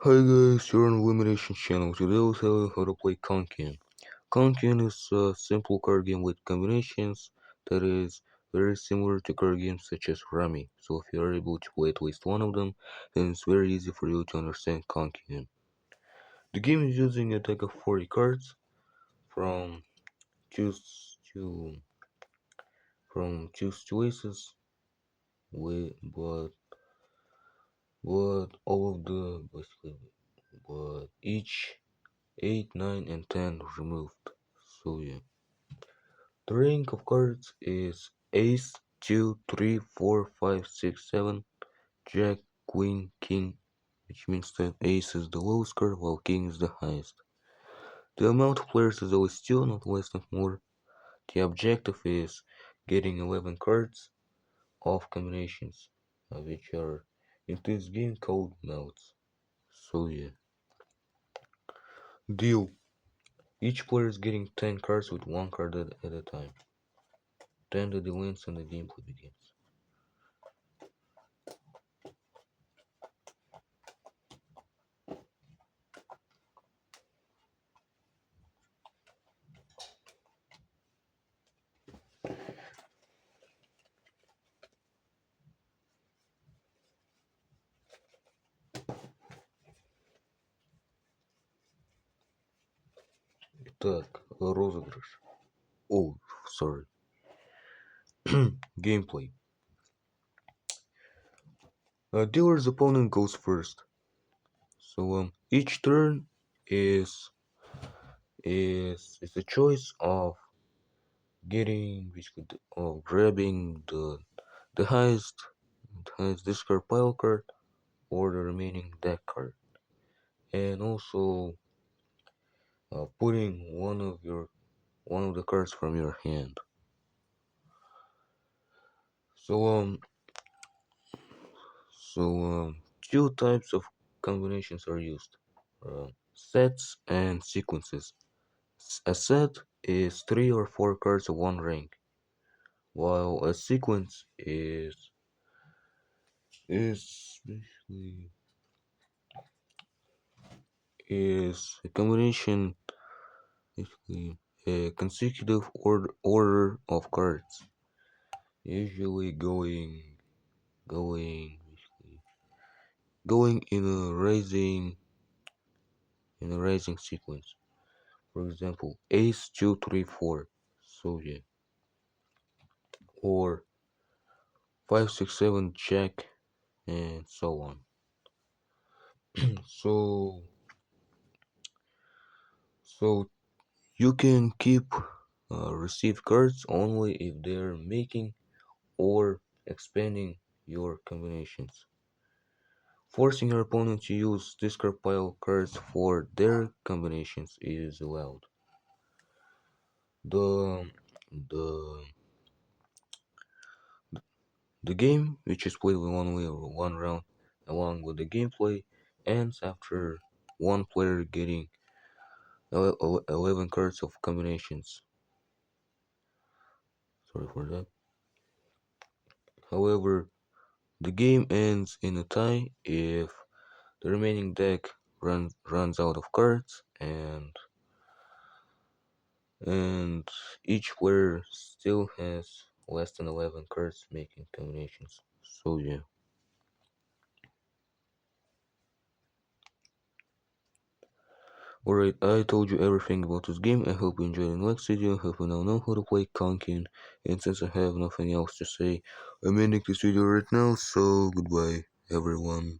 Hi guys, you're on Elimination Channel. Today I'll tell you how to play Kankin. Kankin is a simple card game with combinations that is very similar to card games such as Rummy. So if you are able to play at least one of them, then it's very easy for you to understand Kankin. The game is using a deck of 40 cards from choose to choose choices with but all of the basically but each 8, 9, and 10 removed. So yeah. The rank of cards is Ace, 2, 3, 4, 5, 6, 7, Jack, Queen, King, which means that Ace is the lowest card while King is the highest. The amount of players is always 2, not less, not more. The objective is getting 11 cards of combinations, which are in this game called melts. So yeah. Deal. Each player is getting 10 cards with 1 card at a time. Then the deal ends and the gameplay begins. Так, розыгрыш. Oh, sorry. Gameplay. Dealer's opponent goes first. So each turn is is a choice of getting basically of grabbing the highest discard pile card or the remaining deck card, and also putting one of the cards from your hand. So two types of combinations are used: sets and sequences. A set is 3 or 4 cards of one rank, while a sequence is basically is a combination, basically a consecutive order of cards, usually going going in a rising sequence. For example, Ace 2 3 4. So yeah, or 5 6 7 Jack, and so on. So so you can keep receive cards only if they're making or expanding your combinations. Forcing your opponent to use discard pile cards for their combinations is allowed. The the the game, which is played with one way or one round, along with the gameplay, ends after one player getting 11 cards of combinations. Sorry for that. However, the game ends in a tie if the remaining deck runs out of cards, and each player still has less than 11 cards making combinations. So yeah. Alright, I told you everything about this game. I hope you enjoyed the next video. I hope you now know how to play Kankin. And since I have nothing else to say, I'm ending this video right now. So goodbye, everyone.